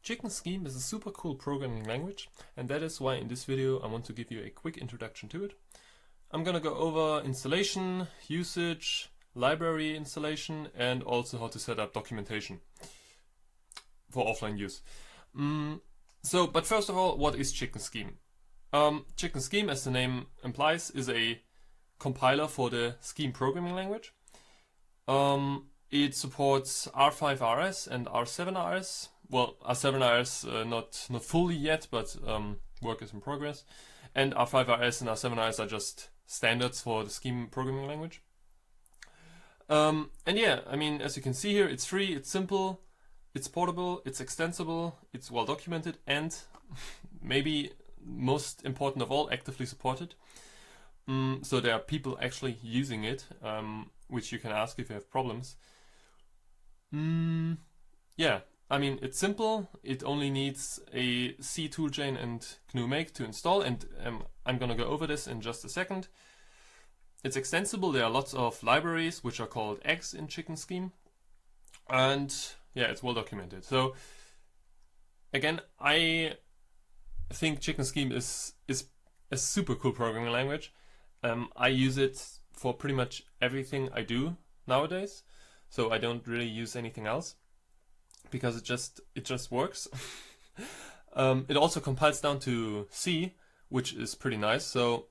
Chicken Scheme is a super cool programming language, and that is why in this video I want to give you a quick introduction to it. I'm gonna go over installation, usage, library installation, and also how to set up documentation for offline use. But first of all, what is Chicken Scheme? Chicken Scheme, as the name implies, is a compiler for the Scheme programming language. It supports R5RS and R7RS. Well, R7RS not fully yet, but work is in progress. And R5RS and R7RS are just standards for the Scheme programming language. And yeah, I mean, as you can see here, it's free, it's simple, it's portable, it's extensible, it's well documented, and maybe most important of all, actively supported. So there are people actually using it, which you can ask if you have problems. Yeah, I mean, it's simple. It only needs a C toolchain and GNU Make to install, and I'm gonna go over this in just a second. It's extensible. There are lots of libraries which are called eggs in Chicken Scheme, and yeah, it's well documented. So again, I think Chicken Scheme is a super cool programming language. I use it for pretty much everything I do nowadays, so I don't really use anything else because it just works. It also compiles down to C, which is pretty nice. So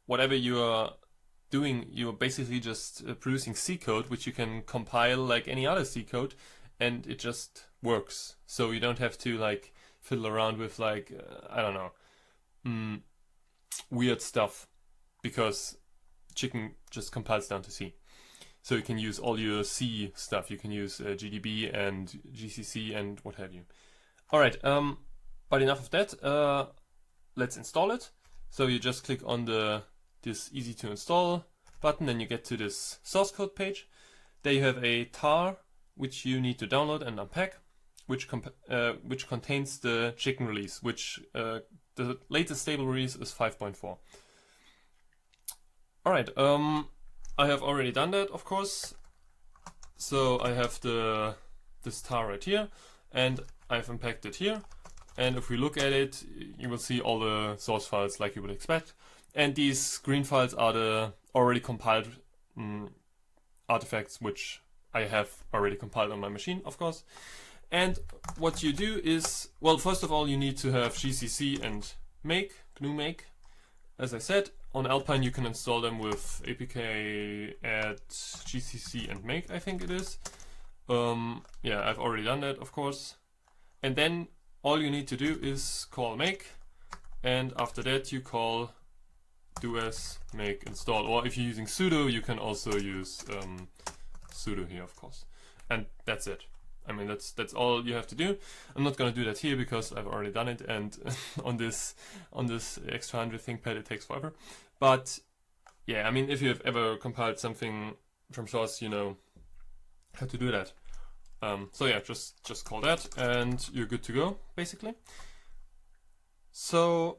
whatever you are doing, you are basically just producing C code, which you can compile like any other C code, and it just works. So you don't have to like fiddle around with like I don't know, weird stuff, because Chicken just compiles down to C. So you can use all your C stuff. You can use GDB and GCC and what have you. All right, but enough of that. Let's install it. So you just click on this easy to install button, and you get to this source code page. There you have a tar which you need to download and unpack, which contains the Chicken release, which the latest stable release is 5.4. All right. I have already done that, of course. So I have this tar right here, and I've unpacked it here. And if we look at it, you will see all the source files like you would expect. And these green files are the already compiled artifacts, which I have already compiled on my machine, of course. And what you do is, well, first of all, you need to have GCC and GNU Make. As I said, on Alpine you can install them with apk add gcc and make, I think it is. Yeah, I've already done that, of course. And then all you need to do is call make, and after that you call do as make install. Or if you're using sudo, you can also use sudo here, of course. And that's it. I mean, that's all you have to do. I'm not gonna do that here because I've already done it, and on this extra 100 ThinkPad it takes forever. But yeah, I mean, if you have ever compiled something from source, you know how to do that. So yeah, just call that, and you're good to go, basically. So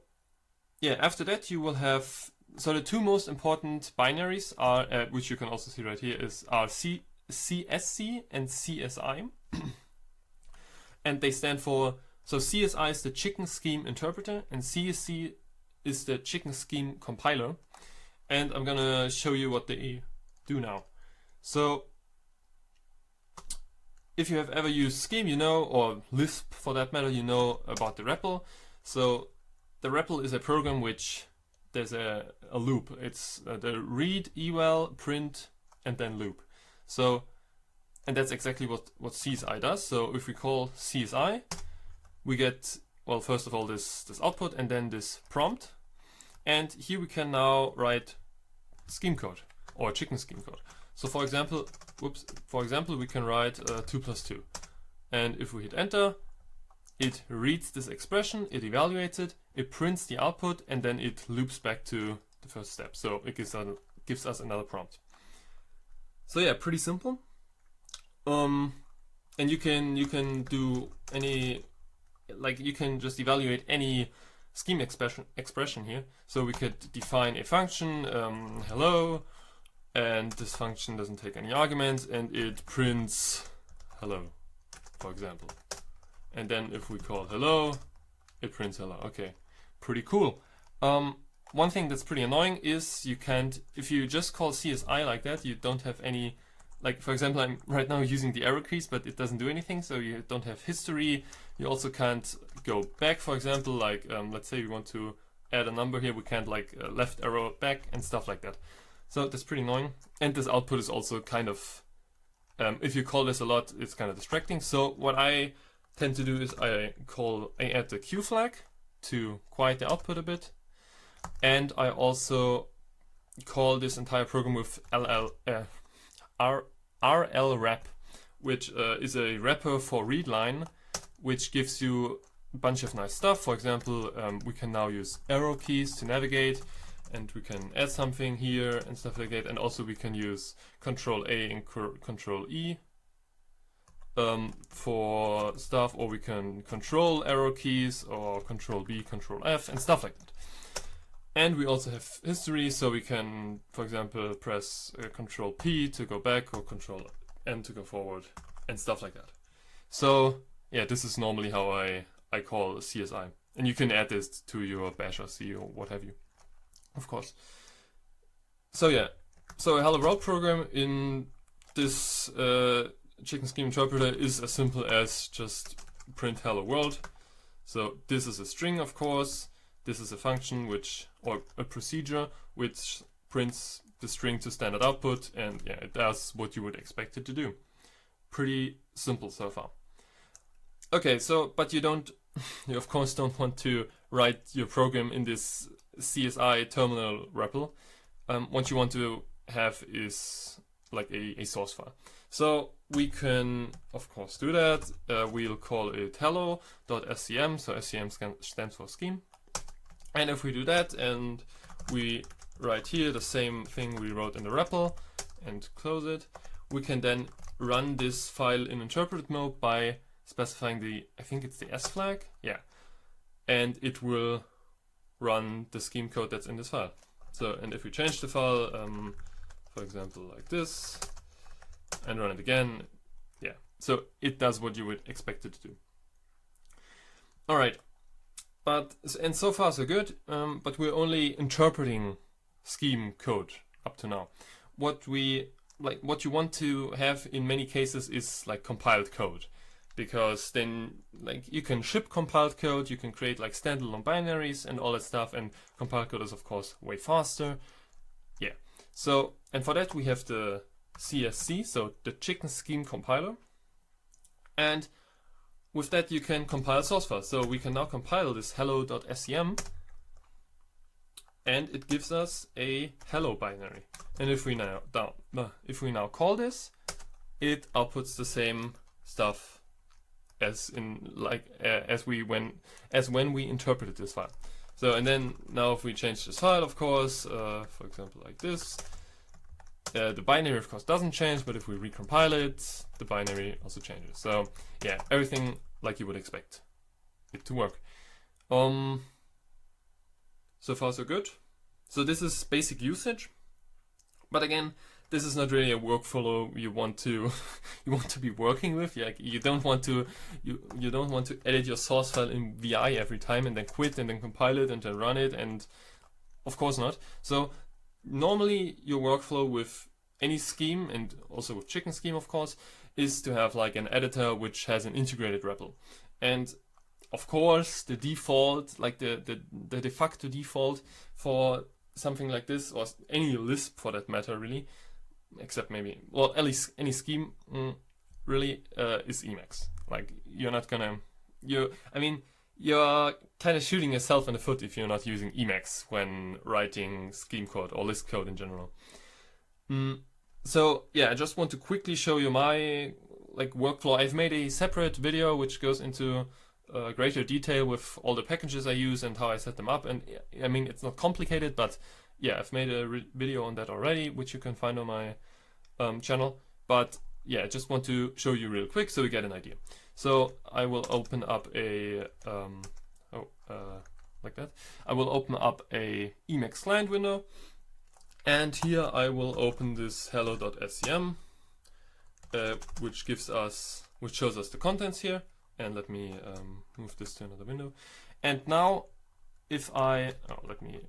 yeah, after that you will have, so the two most important binaries are, which you can also see right here, are CSC and CSI. And they stand for, so CSI is the Chicken Scheme interpreter, and CSC is the Chicken Scheme compiler. And I'm gonna show you what they do now. So if you have ever used Scheme, you know, or Lisp for that matter, you know about the REPL. So the REPL is a program which there's a loop. It's the read, eval, print, and then loop. So, and that's exactly what CSI does. So if we call CSI, we get, well, first of all, this output, and then this prompt. And here we can now write scheme code, or Chicken Scheme code. So for example, we can write 2 + 2. And if we hit enter, it reads this expression, it evaluates it, it prints the output, and then it loops back to the first step. So it gives us another prompt. So yeah, pretty simple. And you can do any, like, you can just evaluate any scheme expression here. So we could define a function, hello, and this function doesn't take any arguments, and it prints hello, for example. and then if we call hello, it prints hello. Okay, pretty cool. One thing that's pretty annoying is you can't, if you just call CSI like that, you don't have any, like for example, I'm right now using the arrow keys, but it doesn't do anything, so you don't have history. You also can't go back, for example, like let's say we want to add a number here, we can't like left arrow back and stuff like that. So that's pretty annoying. And this output is also kind of, if you call this a lot, it's kind of distracting. So what I tend to do is I add the Q flag to quiet the output a bit. And I also call this entire program with rlwrap, which is a wrapper for readline, which gives you a bunch of nice stuff. For example, we can now use arrow keys to navigate, and we can add something here and stuff like that. And also we can use Control A and Control E for stuff, or we can control arrow keys or Control B, Control F and stuff like that. And we also have history, so we can, for example, press Control P to go back or Control M to go forward and stuff like that. So yeah, this is normally how I call CSI. And you can add this to your bash or C or what have you, of course. So yeah, so a hello world program in this chicken scheme interpreter is as simple as just print hello world. So this is a string, of course. This is a function or a procedure which prints the string to standard output, and yeah, it does what you would expect it to do. Pretty simple so far. Okay, so but you of course don't want to write your program in this CSI terminal REPL. What you want to have is like a source file. So we can of course do that. We'll call it hello.scm. So scm stands for scheme. And if we do that and we write here the same thing we wrote in the REPL and close it, we can then run this file in interpreted mode by specifying I think it's the S flag, yeah. And it will run the scheme code that's in this file. So, and if we change the file, for example, like this, and run it again, yeah. So it does what you would expect it to do. All right. And so far so good, but we're only interpreting scheme code up to now. What you want to have in many cases is like compiled code, because then like you can ship compiled code, you can create like standalone binaries and all that stuff, and compiled code is of course way faster. Yeah. So, and for that we have the CSC, so the chicken scheme compiler, and with that you can compile source files. So we can now compile this hello.scm, and it gives us a hello binary. And if we now call this, it outputs the same stuff as when we interpreted this file. So, and then now if we change this file, of course, for example like this, the binary of course doesn't change, but if we recompile it, the binary also changes. So yeah, everything like you would expect it to work. So far so good. So this is basic usage, but again, this is not really a workflow you want to be working with. You don't want to edit your source file in VI every time and then quit and then compile it and then run it, and of course not. So normally your workflow with any scheme, and also with chicken scheme of course, is to have like an editor which has an integrated REPL. And of course the default, like the de facto default for something like this, or any Lisp for that matter really, except maybe, well, at least any scheme really, is emacs. Like you're kind of shooting yourself in the foot if you're not using emacs when writing scheme code or Lisp code in general. So yeah, I just want to quickly show you my workflow. I've made a separate video which goes into greater detail with all the packages I use and how I set them up. And I mean, it's not complicated, but yeah, I've made a video on that already, which you can find on my channel. But yeah, I just want to show you real quick so you get an idea. So I will open up a like that. I will open up a Emacs client window, and here I will open this hello.scm, which shows us the contents here And let me move this to another window. And now, if I let me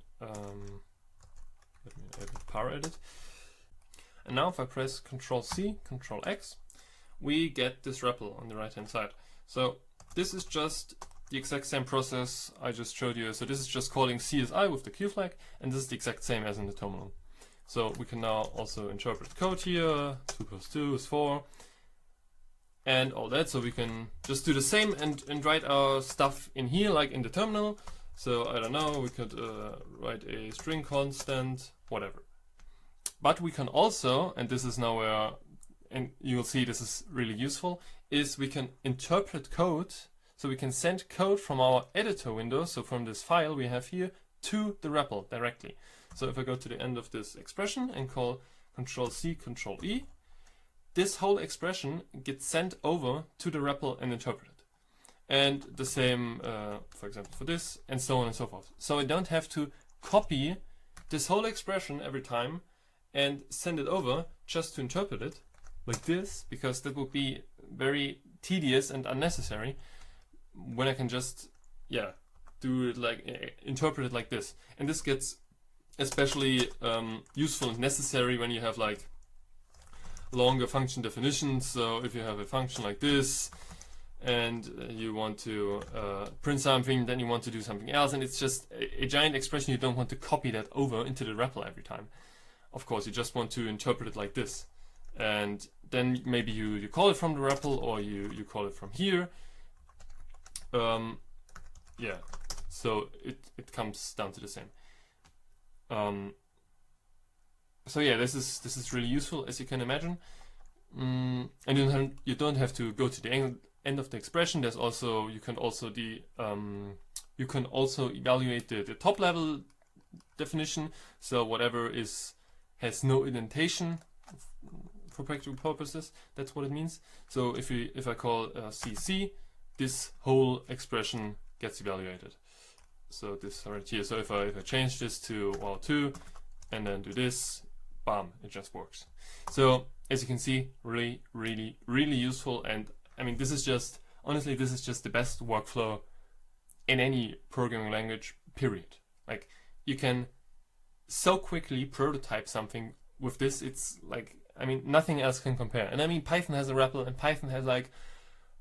power edit. And now, if I press Control C, Control X, we get this REPL on the right hand side. So this is just the exact same process I just showed you. So this is just calling CSI with the Q flag, and this is the exact same as in the terminal. So we can now also interpret code here. 2 plus 2 is 4. And all that. So we can just do the same and write our stuff in here, like in the terminal. So I don't know, we could write a string constant, whatever. But we can also, and this is now where, and you will see this is really useful, is we can interpret code. So we can send code from our editor window, so from this file we have here, to the REPL directly. So if I go to the end of this expression and call Control C, Control E, this whole expression gets sent over to the REPL and interpreted. And the same, for example, for this, and so on and so forth. So I don't have to copy this whole expression every time and send it over just to interpret it like this, because that would be very tedious and unnecessary, when I can just, do it like, interpret it like this. And this gets especially useful and necessary when you have like longer function definitions. So if you have a function like this and you want to print something, then you want to do something else, and it's just a giant expression, you don't want to copy that over into the REPL every time. Of course, you just want to interpret it like this. And then maybe you call it from the REPL, or you call it from here. So it comes down to the same. So yeah, this is really useful, as you can imagine. And you don't have to go to the end of the expression. There's also you can also evaluate the top level definition. So whatever has no indentation for practical purposes, that's what it means. So if I call CC, this whole expression gets evaluated. So this right here. So if I change this to 2 and then do this, bam, it just works. So as you can see, really, really, really useful. And I mean, this is just, honestly, this is just the best workflow in any programming language, period. Like, you can so quickly prototype something with this. It's like, I mean, nothing else can compare. And I mean, Python has a REPL, and Python has like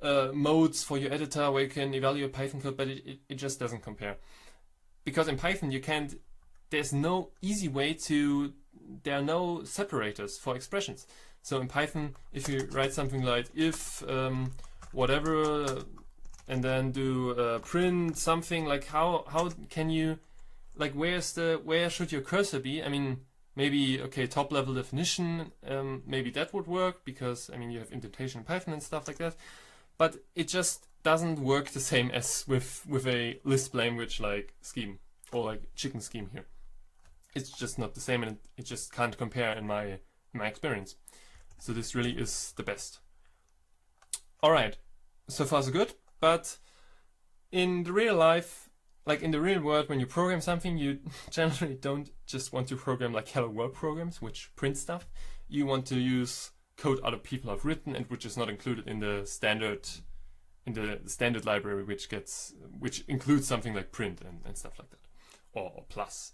modes for your editor where you can evaluate Python code, but it just doesn't compare. Because in Python, there's no easy way there are no separators for expressions. So in Python, if you write something like if whatever, and then do print something, like how can you, like, where should your cursor be? I mean, maybe, okay, top level definition, maybe that would work, because I mean, you have indentation in Python and stuff like that, but it just doesn't work the same as with a Lisp language like Scheme or like Chicken Scheme here. It's just not the same, and it just can't compare in my experience. So this really is the best. All right, so far so good. But in the real life, like in the real world, when you program something, you generally don't just want to program like Hello World programs, which print stuff. You want to use code other people have written, and which is not included in the standard library, which includes something like print and stuff like that, or plus.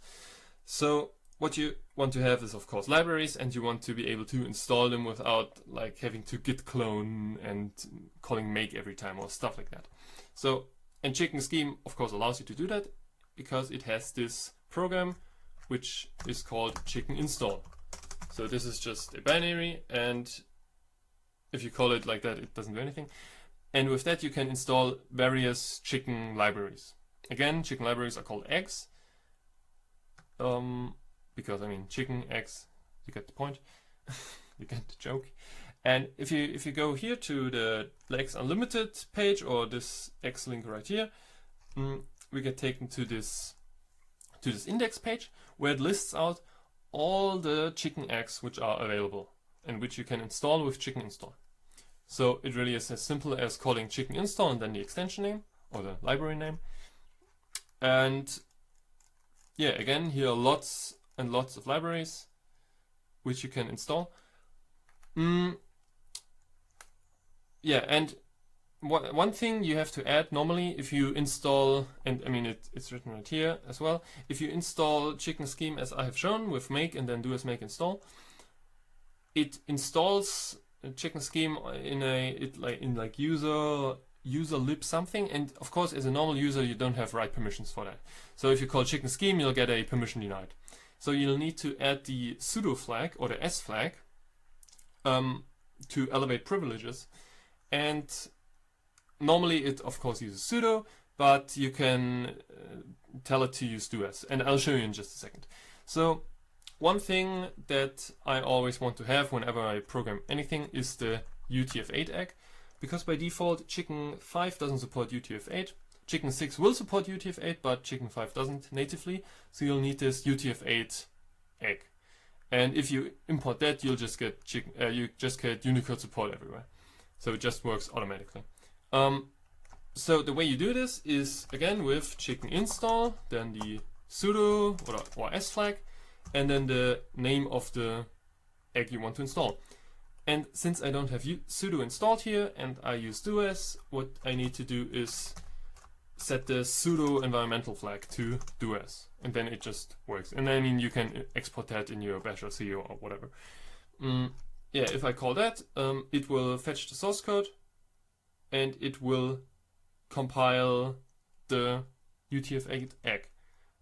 So what you want to have is, of course, libraries, and you want to be able to install them without like having to git clone and calling make every time or stuff like that. So, and Chicken Scheme, of course, allows you to do that because it has this program which is called chicken install. So this is just a binary, and if you call it like that, it doesn't do anything. And with that, you can install various chicken libraries. Again, chicken libraries are called eggs. Because I mean, chicken, eggs, you get the point. You get the joke. And if you go here to the X Unlimited page, or this X link right here, we get taken to this index page where it lists out all the chicken eggs which are available and which you can install with chicken install. So it really is as simple as calling chicken install and then the extension name or the library name. And yeah, again, here are lots and lots of libraries which you can install. Yeah, and one thing you have to add normally if you install, and I mean it's written right here as well, if you install chicken scheme as I have shown with make and then do as make install, it installs chicken scheme in user lib something, and of course as a normal user you don't have write permissions for that. So if you call chicken scheme, you'll get a permission denied. So you'll need to add the sudo flag or the s flag to elevate privileges, and normally it of course uses sudo, but you can tell it to use doas, and I'll show you in just a second. So one thing that I always want to have whenever I program anything is the UTF-8 egg, because by default Chicken 5 doesn't support UTF-8. Chicken 6 will support UTF-8, but Chicken 5 doesn't natively, so you'll need this UTF-8 egg. And if you import that, you'll just get Unicode support everywhere. So it just works automatically. So the way you do this is again with chicken install, then the sudo or s flag, and then the name of the egg you want to install. And since I don't have sudo installed here and I use doas, what I need to do is set the sudo environmental flag to doas, and then it just works. And I mean you can export that in your bash or C or whatever. Yeah, if I call that, it will fetch the source code and it will compile the UTF-8 egg.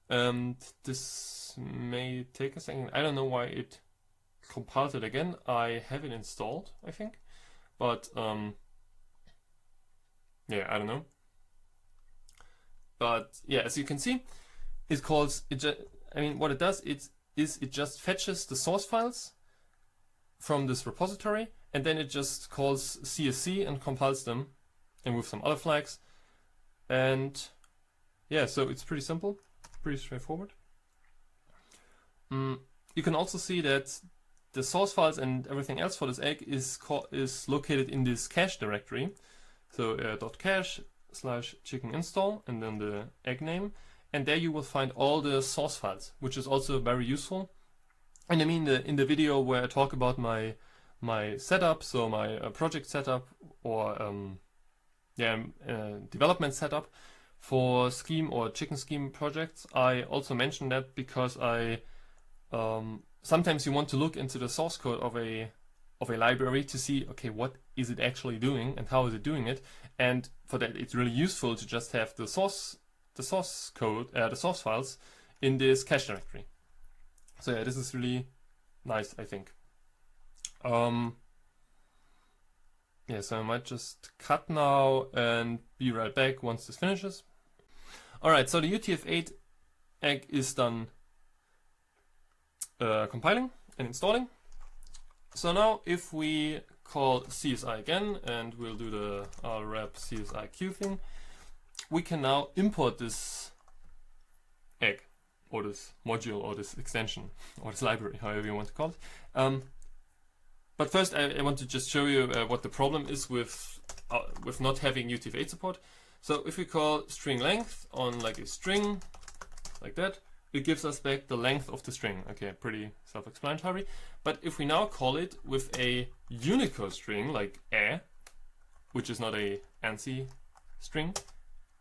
And this may take a second. I don't know why it compiled it again. I have it installed, I think, but yeah, I don't know. But yeah, as you can see, it calls it. I mean, what it does is it just fetches the source files from this repository, and then it just calls CSC and compiles them, and with some other flags. And yeah, so it's pretty simple, pretty straightforward. You can also see that the source files and everything else for this egg is located in this cache directory. So .cache/chicken install and then the egg name, and there you will find all the source files, which is also very useful. And I mean, in the video where I talk about my setup, so my project setup or development setup for Scheme or Chicken Scheme projects, I also mentioned that because sometimes you want to look into the source code of a library to see, okay, what is it actually doing and how is it doing it, and for that it's really useful to just have the source code, the source files in this cache directory. So yeah, this is really nice, I think. Yeah, so I might just cut now and be right back once this finishes. Alright, so the UTF-8 egg is done compiling and installing. So now if we call CSI again, and we'll do the rep CSIQ thing, we can now import this egg, or this module, or this extension, or this library, however you want to call it. But first I want to just show you what the problem is with not having UTF-8 support. So if we call string length on like a string, like that, it gives us back the length of the string. Okay, pretty self-explanatory. But if we now call it with a Unicode string, like a, which is not a ANSI string,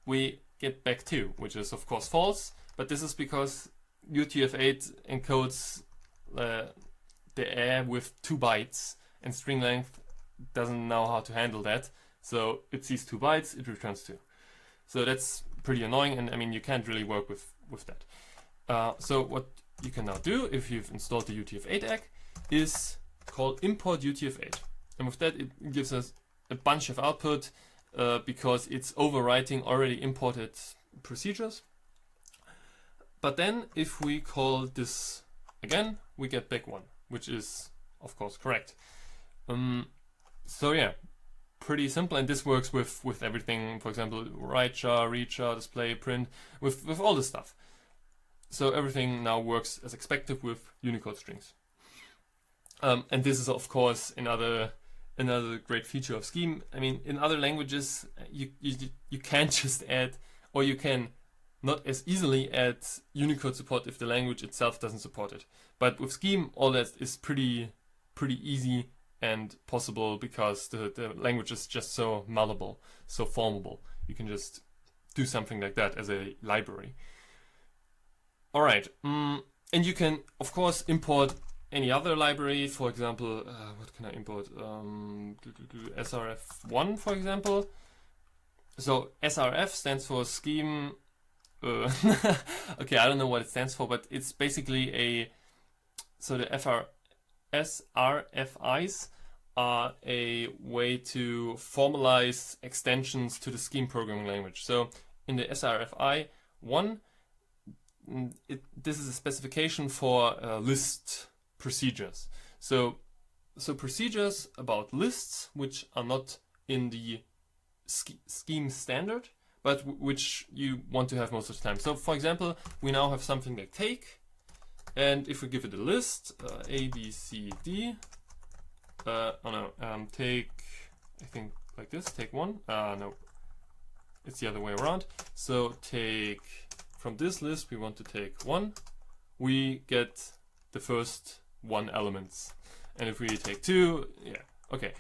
we get back 2, which is of course false. But this is because UTF-8 encodes the a with 2 bytes, and string length doesn't know how to handle that. So it sees 2 bytes, it returns 2. So that's pretty annoying, and I mean you can't really work with that. So what you can now do if you've installed the UTF-8 egg is call import UTF-8, and with that it gives us a bunch of output because it's overwriting already imported procedures. But then if we call this again, we get back 1, which is of course correct. So yeah, pretty simple, and this works with everything. For example, write char, read char, display, print, with all this stuff. So everything now works as expected with Unicode strings. And this is of course another great feature of Scheme. I mean, in other languages you can't just add, or you can not as easily add Unicode support if the language itself doesn't support it. But with Scheme, all that is pretty easy and possible because the language is just so malleable, so formable. You can just do something like that as a library. All right, and you can of course import any other library. For example, what can I import? SRF1, for example. So SRF stands for scheme. Okay, I don't know what it stands for, but it's basically so the SRFIs are a way to formalize extensions to the scheme programming language. So in the SRFI 1, this is a specification for list procedures. So procedures about lists which are not in the scheme standard, but which you want to have most of the time. So for example, we now have something like take, and if we give it a list, A, B, C, D, take, I think like this, take 1, no, it's the other way around. So take, from this list we want to take 1, we get the first 1 elements, and if we take 2, yeah, okay.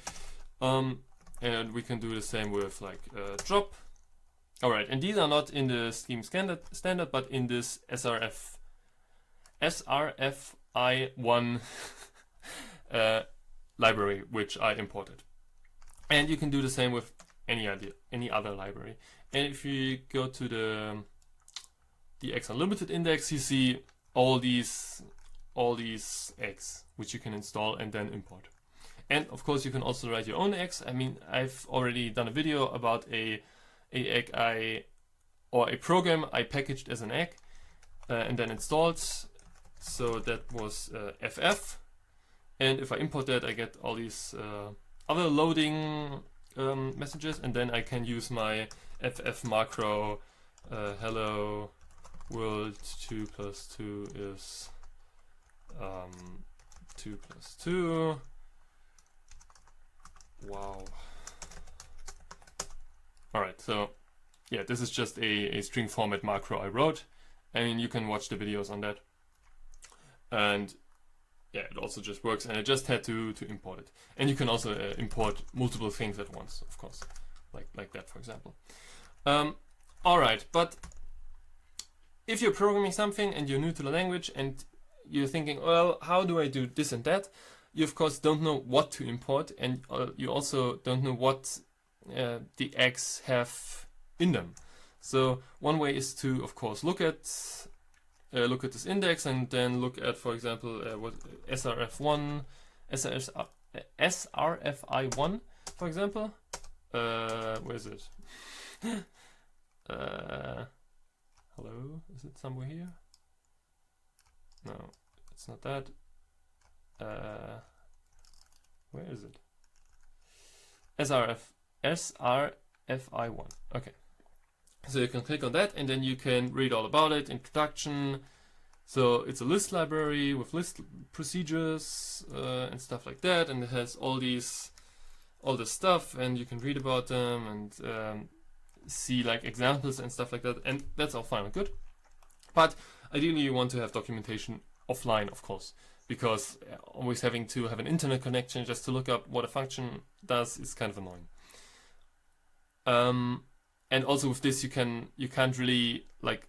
And we can do the same with like drop. All right, and these are not in the scheme standard, but in this SRFI1 library, which I imported. And you can do the same with any other library. And if you go to the X Unlimited index, you see all these X which you can install and then import. And of course, you can also write your own X. I mean, I've already done a video about a program I packaged as an egg and then installed. So that was FF. And if I import that, I get all these other loading messages, and then I can use my FF macro. Hello world 2 plus 2 is 2 plus 2. Wow. Alright, so yeah, this is just a string format macro I wrote. I mean, you can watch the videos on that. And yeah, it also just works, and I just had to import it. And you can also import multiple things at once, of course, like that, for example. Alright, but if you're programming something and you're new to the language and you're thinking, well, how do I do this and that? You of course don't know what to import, and you also don't know what the eggs have in them. So one way is to, of course, look at this index and then look at, for example, what SRF1, SRFI1, for example. Where is it? Hello, is it somewhere here? No, it's not that. Where is it? SRFI1. Okay. So you can click on that, and then you can read all about it. Introduction. So it's a list library with list procedures and stuff like that, and it has all this stuff, and you can read about them and see like examples and stuff like that, and that's all fine and good. But ideally, you want to have documentation offline, of course, because always having to have an internet connection just to look up what a function does is kind of annoying. And also with this, you can't really like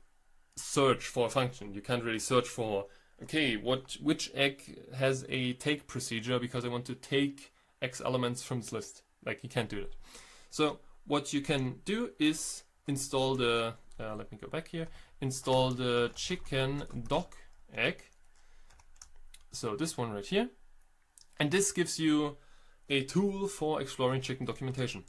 search for a function. You can't really search for, okay, which egg has a take procedure because I want to take X elements from this list. Like, you can't do that. So what you can do is install the let me go back here. Install the chicken doc egg. So this one right here, and this gives you a tool for exploring chicken documentation.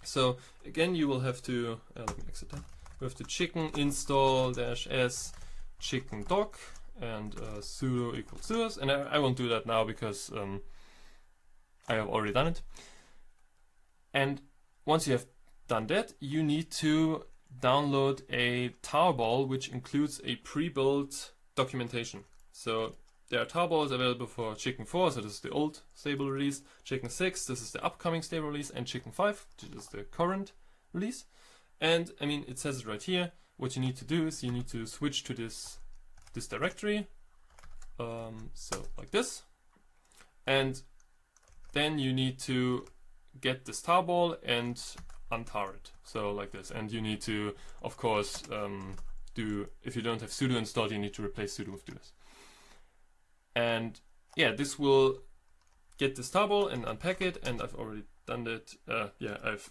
So again, you will have to let me exit that. We have to chicken install -s chicken doc and sudo equals this, and I won't do that now because I have already done it. And once you have done that, you need to download a tarball which includes a pre-built documentation. So there are tarballs available for Chicken 4, so this is the old stable release. Chicken 6, this is the upcoming stable release, and Chicken 5, which is the current release. And I mean, it says it right here. What you need to do is you need to switch to this directory, so like this. And then you need to get this tarball and untar it. So like this. And you need to, of course, if you don't have sudo installed, you need to replace sudo with doers. And yeah, this will get this tarball and unpack it. And I've already done that. Yeah, I've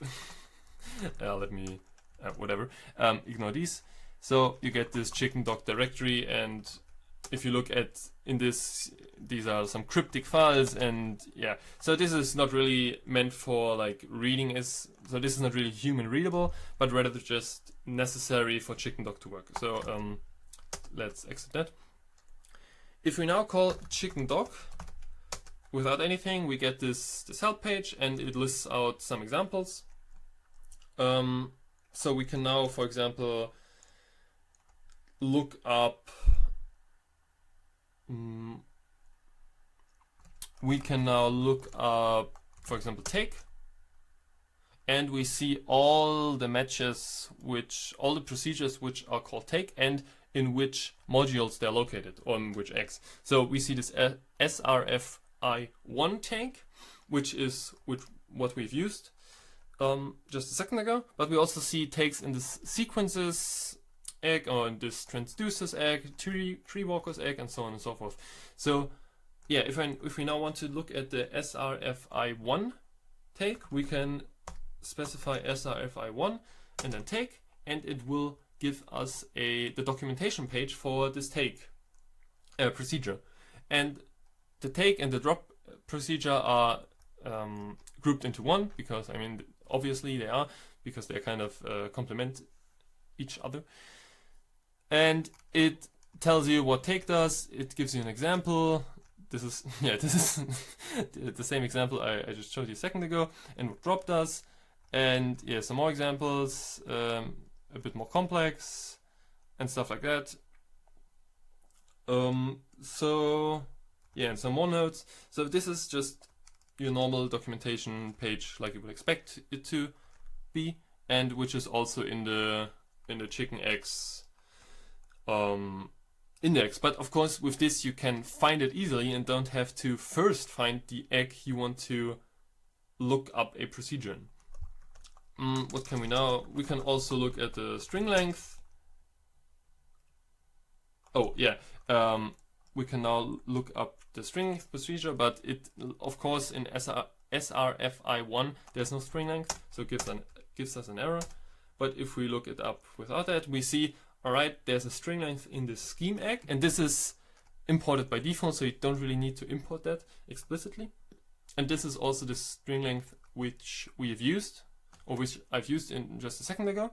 let me whatever. Ignore these. So you get this chicken doc directory, and if you look at in this, these are some cryptic files, and yeah, so this is not really meant for like reading, so this is not really human readable, but rather just necessary for chicken doc to work. So let's exit that. If we now call chicken doc without anything, we get this help page, and it lists out some examples. So we can now, for example, look up. We can now look up, for example, take, and we see all the matches, all the procedures which are called take, and in which modules they're located, or in which X. So we see this srfi1 take, which is what we've used just a second ago, but we also see takes in this sequences egg, or in this transducers egg, tree walkers egg, and so on and so forth. So yeah, if we now want to look at the srfi1 take, we can specify srfi1 and then take, and it will give us the documentation page for this take procedure. And the take and the drop procedure are grouped into one, because I mean obviously they are, because they kind of complement each other. And it tells you what take does. It gives you an example. This is the same example I just showed you a second ago, and what drop does. And yeah, some more examples, a bit more complex and stuff like that. So yeah, and some more notes. So this is just your normal documentation page like you would expect it to be, and which is also in the chicken eggs index. But of course with this you can find it easily and don't have to first find the egg you want to look up a procedure in. What can we now? We can also look at the string length. Oh yeah, we can now look up the string length procedure, but it, of course, in srfi1 there's no string length, so it gives us an error. But if we look it up without that, we see, alright, there's a string length in the scheme egg, and this is imported by default, so you don't really need to import that explicitly. And this is also the string length which we have used, or which I've used in just a second ago.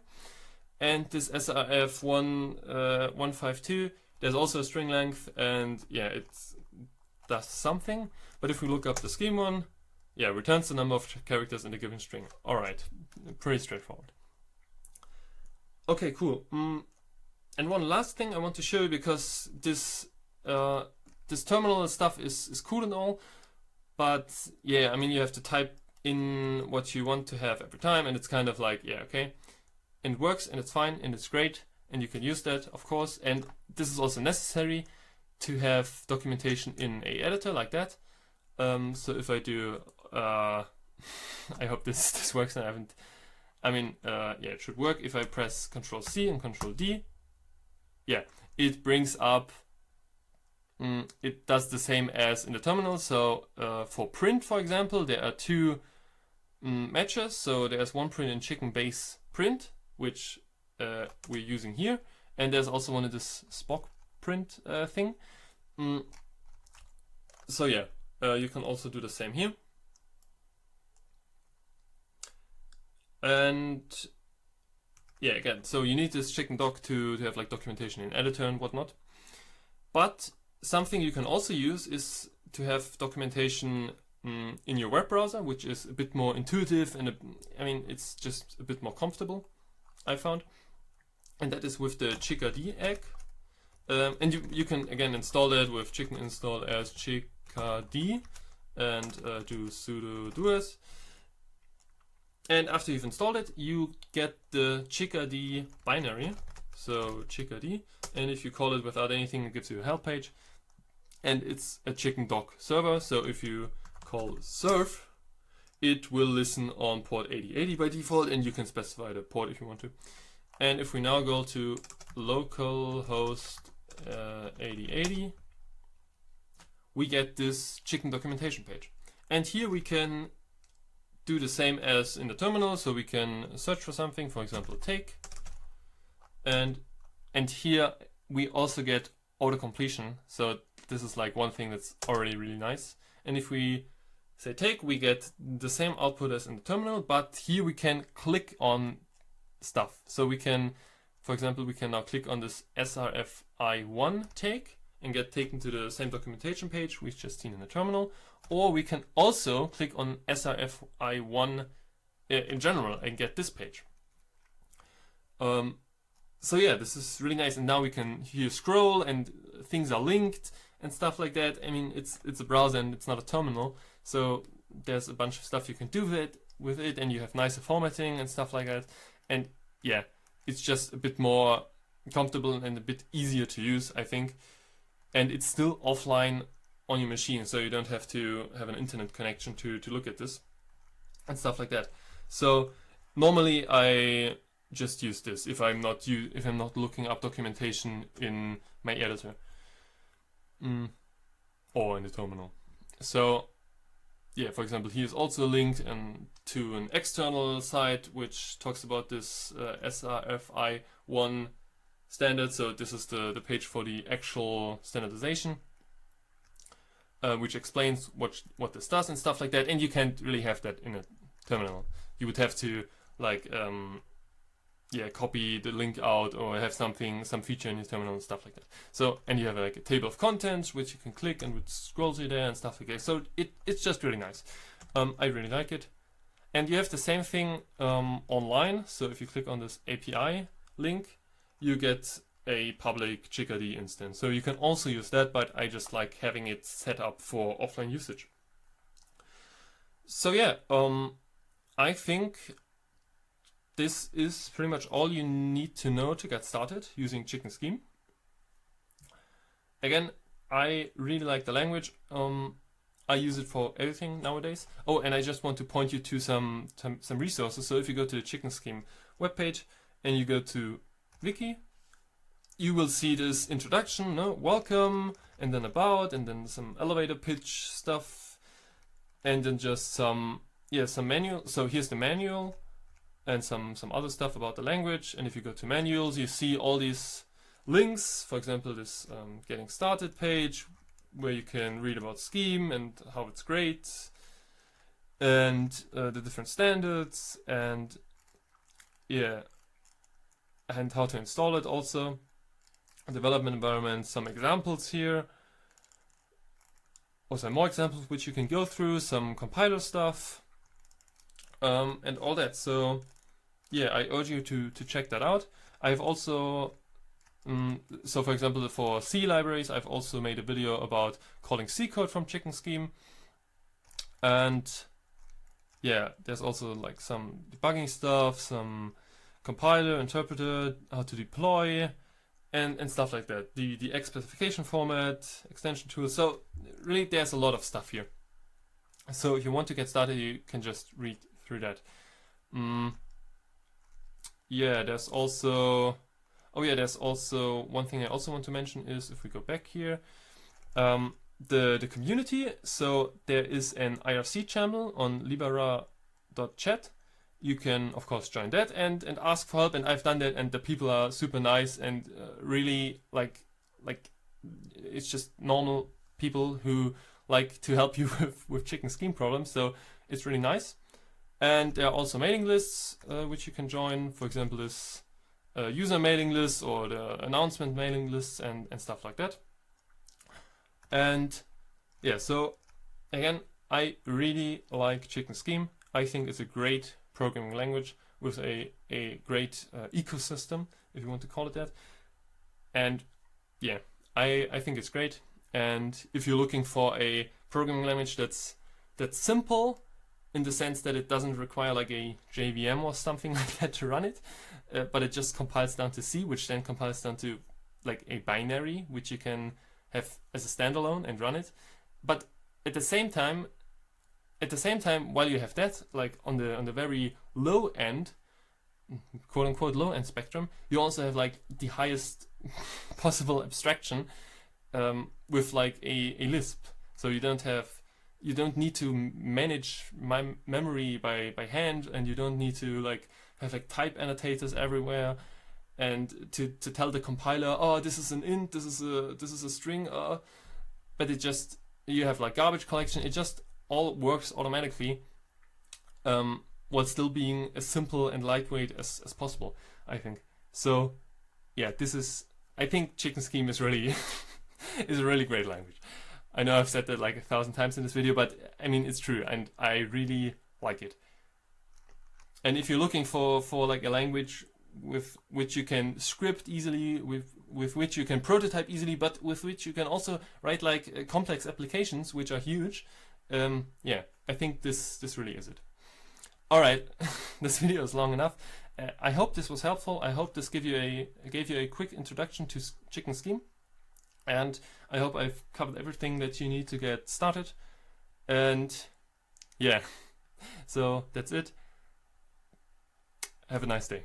And this srf152, there's also a string length, and yeah, it does something. But if we look up the scheme one, yeah, returns the number of characters in the given string. Alright, pretty straightforward. Okay, cool. And one last thing I want to show you, because this terminal stuff is cool and all, but yeah, I mean, you have to type in what you want to have every time, and it's kind of like, yeah, okay, and it works, and it's fine, and it's great, and you can use that, of course. And this is also necessary to have documentation in a editor like that. So if I do, I hope this works. Yeah, it should work. If I press Control C and Control D, yeah, it brings up, it does the same as in the terminal. So for print, for example, there are two matches. So there's one print in chicken base print, which we're using here, and there's also one of this Spock print thing. So yeah, you can also do the same here. And yeah, again, so you need this chicken doc to have like documentation in editor and whatnot. But something you can also use is to have documentation in your web browser, which is a bit more intuitive, and it's just a bit more comfortable, I found. And that is with the chickad egg. And you can again install that with chicken install as chickad and do sudo doers. And after you've installed it, you get the chickad binary, so chickad, and if you call it without anything, it gives you a help page, and it's a chicken doc server. So if you call serve, it will listen on port 8080 by default, and you can specify the port if you want to. And if we now go to localhost 8080, we get this chicken documentation page. And here we can do the same as in the terminal, so we can search for something, for example, take, and here we also get autocompletion. So this is like one thing that's already really nice. And if we say take, we get the same output as in the terminal, but here we can click on stuff. So we can, for example, we can now click on this srfi1 take and get taken to the same documentation page we've just seen in the terminal. Or we can also click on srfi1 in general and get this page. So yeah, this is really nice. And now we can here scroll and things are linked and stuff like that. I mean, it's a browser and it's not a terminal. So there's a bunch of stuff you can do with it, and you have nicer formatting and stuff like that. And yeah, it's just a bit more comfortable and a bit easier to use, I think. And it's still offline on your machine, so you don't have to have an internet connection to look at this and stuff like that. So normally I just use this if I'm not looking up documentation in my editor or in the terminal. So yeah, for example, here's also linked to an external site which talks about this SRFI1 standard. So this is the page for the actual standardization, which explains what this does and stuff like that. And you can't really have that in a terminal. You would have to like copy the link out or have some feature in your terminal and stuff like that. So, and you have like a table of contents which you can click and which scrolls you there and stuff like that. So it's just really nice. I really like it. And you have the same thing online. So if you click on this API link, you get a public Chickadee instance. So you can also use that, but I just like having it set up for offline usage. So yeah, I think this is pretty much all you need to know to get started using Chicken Scheme. Again, I really like the language. I use it for everything nowadays. Oh, and I just want to point you to some resources. So if you go to the Chicken Scheme webpage and you go to Wiki, you will see this introduction, welcome, and then about, and then some elevator pitch stuff, and then just some manual. So here's the manual and some other stuff about the language. And if you go to manuals, you see all these links. For example, this getting started page where you can read about Scheme and how it's great, and the different standards, and yeah, and how to install it also. Development environment, some examples here, or some more examples which you can go through, some compiler stuff, and all that. So yeah, I urge you to check that out. I've also so for example, for C libraries, I've also made a video about calling C code from Chicken Scheme. And yeah, there's also like some debugging stuff, some compiler, interpreter, how to deploy, and stuff like that. The X specification format, extension tools. So really there's a lot of stuff here. So if you want to get started, you can just read through that. Yeah, there's also one thing I also want to mention is, if we go back here, the community. So there is an IRC channel on libera.chat. You can of course join that and ask for help, and I've done that, and the people are super nice and really like it's just normal people who like to help you with Chicken Scheme problems. So it's really nice. And there are also mailing lists which you can join. For example, this user mailing list or the announcement mailing lists and stuff like that. And yeah, so again, I really like Chicken Scheme. I think it's a great programming language with a great ecosystem, if you want to call it that. And yeah, I think it's great. And if you're looking for a programming language that's simple, in the sense that it doesn't require like a JVM or something like that to run it, but it just compiles down to C, which then compiles down to like a binary, which you can have as a standalone and run it. But at the same time, at the same time, while you have that, like on the very low end, quote unquote low end spectrum, you also have like the highest possible abstraction with like a Lisp. So you don't need to manage my memory by hand, and you don't need to like have like type annotators everywhere, and to tell the compiler, oh, this is an int, this is a string, but it just, you have like garbage collection. It just all works automatically, while still being as simple and lightweight as possible, I think. So yeah, I think Chicken Scheme is really is a really great language. I know I've said that like 1,000 times in this video, but I mean, it's true, and I really like it. And if you're looking for like a language with which you can script easily, with which you can prototype easily, but with which you can also write like complex applications, which are huge, yeah, I think this really is it. All right, this video is long enough. I hope this was helpful. I hope this gave you a quick introduction to Chicken Scheme, and I hope I've covered everything that you need to get started. And yeah, so that's it. Have a nice day.